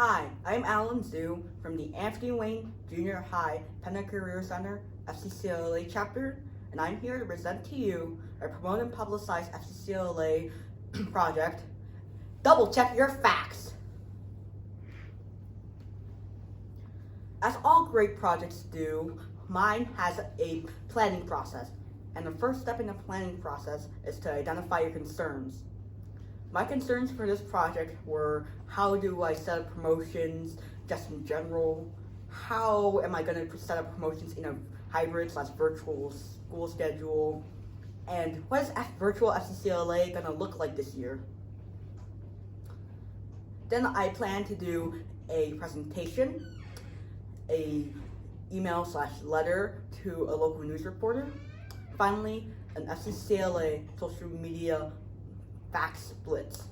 Hi, I'm Alan Zhu from the Anthony Wayne Junior High Penna Career Center FCCLA chapter, and I'm here to present to you our Promote and Publicize FCCLA project. Double check your facts. As all great projects do, mine has a planning process, and the first step in the planning process is to identify your concerns. My concerns for this project were, how do I set up promotions just in general? How am I going to set up promotions in a hybrid/virtual school schedule? And what is virtual FCCLA going to look like this year? Then I plan to do a presentation, a email/letter to a local news reporter, finally an FCCLA social media facts blitz.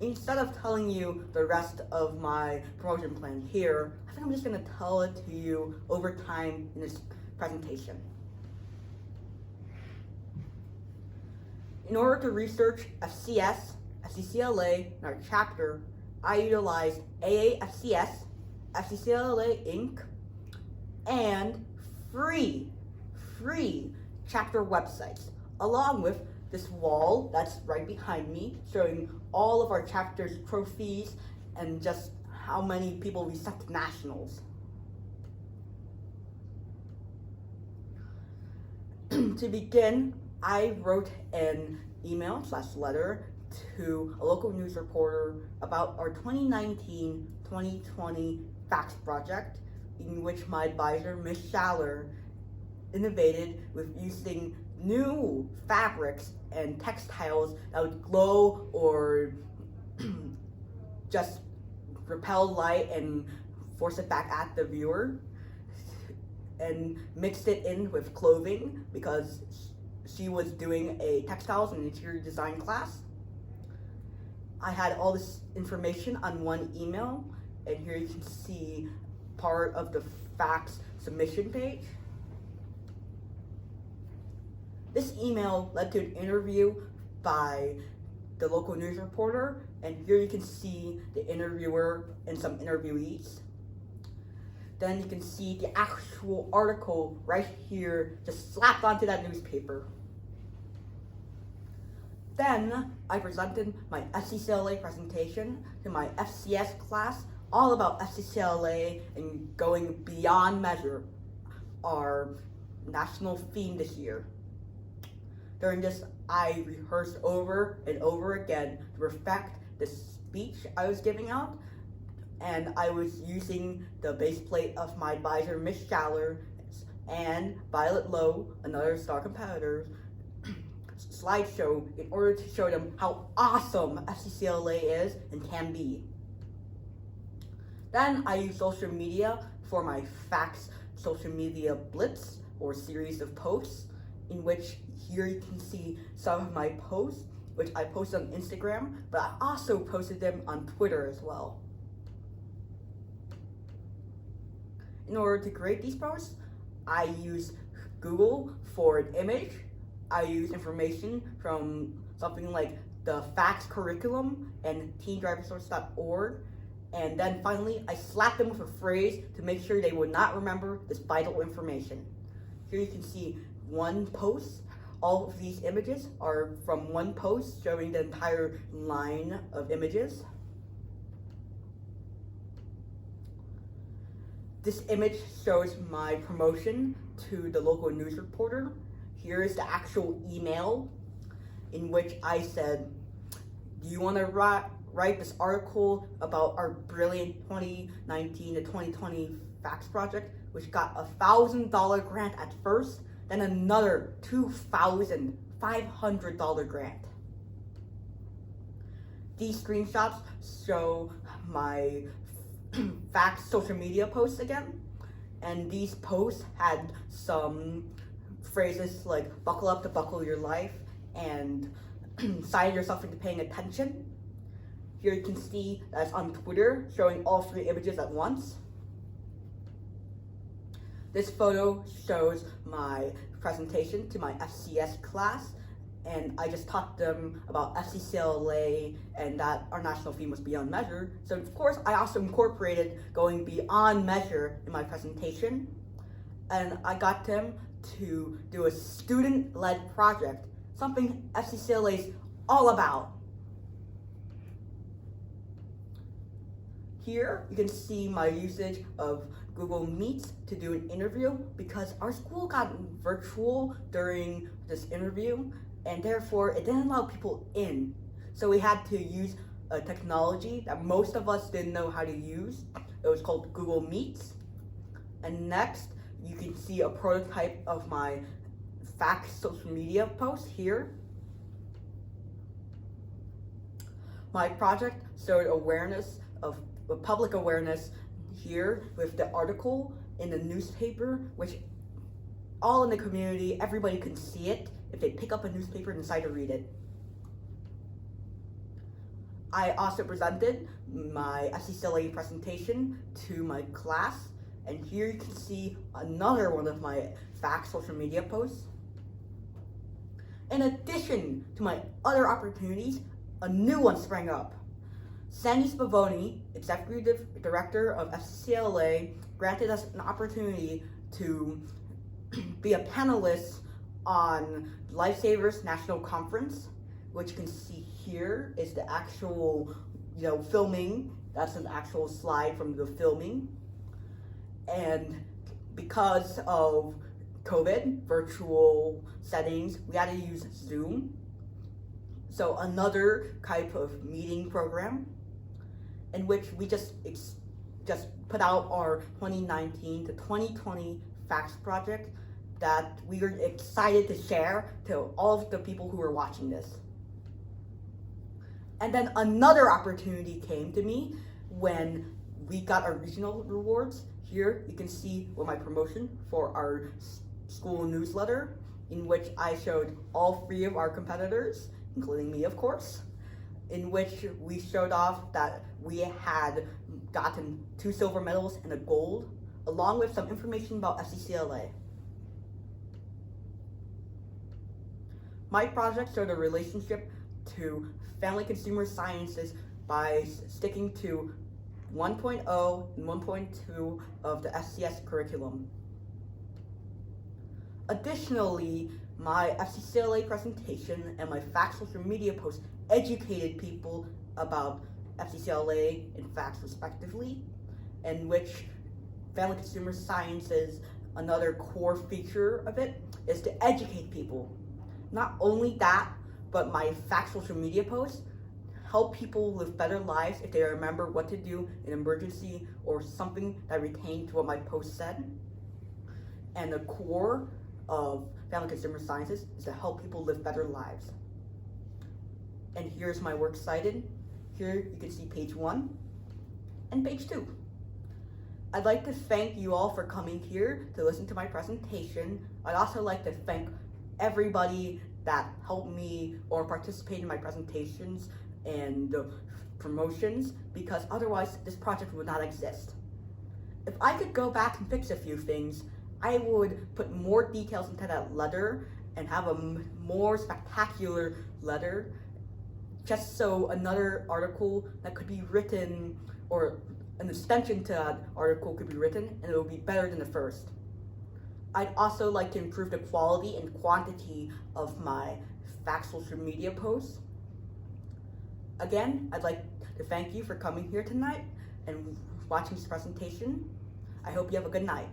Instead of telling you the rest of my promotion plan here, I think I'm just going to tell it to you over time in this presentation. In order to research FCS, FCCLA, and our chapter, I utilized AAFCS, FCCLA Inc., and free chapter websites, along with this wall that's right behind me, showing all of our chapter's trophies and just how many people we sent to nationals. To begin, I wrote an email/letter to a local news reporter about our 2019-2020 facts project, in which my advisor, Ms. Schaller, innovated with using new fabrics and textiles that would glow or just repel light and force it back at the viewer, and mixed it in with clothing because she was doing a textiles and interior design class. I had all this information on one email, and here you can see part of the facts submission page. This email led to an interview by the local news reporter, and here you can see the interviewer and some interviewees. Then you can see the actual article right here, just slapped onto that newspaper. Then I presented my FCCLA presentation to my FCS class, all about FCCLA and going beyond measure, our national theme this year. During this, I rehearsed over and over again to perfect the speech I was giving out, and I was using the base plate of my advisor, Ms. Schaller, and Violet Lowe, another star competitor, slideshow in order to show them how awesome FCCLA is and can be. Then I used social media for my facts social media blitz, or series of posts, in which here you can see some of my posts, which I posted on Instagram, but I also posted them on Twitter as well. In order to create these posts, I use Google for an image. I use information from something like the facts curriculum and teendriversource.org. And then finally, I slapped them with a phrase to make sure they would not remember this vital information. Here you can see one post. All of these images are from one post showing the entire line of images. This image shows my promotion to the local news reporter. Here is the actual email in which I said, do you want to write this article about our brilliant 2019 to 2020 facts project, which got a $1,000 grant at first, then another $2,500 grant. These screenshots show my facts social media posts again, and these posts had some phrases like buckle up to buckle your life and sign yourself into paying attention. Here you can see that's on Twitter, showing all three images at once. This photo shows my presentation to my FCS class, and I just taught them about FCCLA and that our national theme was Beyond Measure. So of course, I also incorporated going beyond measure in my presentation, and I got them to do a student-led project, something FCCLA is all about. Here, you can see my usage of Google Meets to do an interview because our school got virtual during this interview, and therefore it didn't allow people in. So we had to use a technology that most of us didn't know how to use. It was called Google Meets. And next, you can see a prototype of my fact social media post here. My project showed awareness of public awareness here with the article in the newspaper, which all in the community, everybody can see it if they pick up a newspaper and decide to read it. I also presented my FCCLA presentation to my class, and here you can see another one of my fact social media posts. In addition to my other opportunities, a new one sprang up. Sandy Spavoni, Executive Director of FCCLA, granted us an opportunity to be a panelist on Lifesavers National Conference, which you can see here is the actual, filming. That's an actual slide from the filming. And because of COVID, virtual settings, we had to use Zoom. So another type of meeting program in which we just put out our 2019 to 2020 facts project that we are excited to share to all of the people who are watching this. And then another opportunity came to me when we got our regional rewards. Here you can see my promotion for our school newsletter, in which I showed all 3 of our competitors, including me, of course, in which we showed off that we had gotten 2 silver medals and a gold, along with some information about FCCLA. My project showed a relationship to family consumer sciences by sticking to 1.0 and 1.2 of the FCS curriculum. Additionally, my FCCLA presentation and my fact social media post educated people about FCCLA and facts respectively, in which family consumer sciences, another core feature of it, is to educate people. Not only that, but my fact social media posts help people live better lives if they remember what to do in emergency or something that retained to what my post said. And the core of family consumer sciences is to help people live better lives. And here's my works cited. Here you can see page 1 and page 2. I'd like to thank you all for coming here to listen to my presentation. I'd also like to thank everybody that helped me or participated in my presentations and promotions, because otherwise this project would not exist. If I could go back and fix a few things, I would put more details into that letter and have a more spectacular letter, just so another article that could be written, or an extension to that article could be written, and it would be better than the first. I'd also like to improve the quality and quantity of my fact social media posts. Again, I'd like to thank you for coming here tonight and watching this presentation. I hope you have a good night.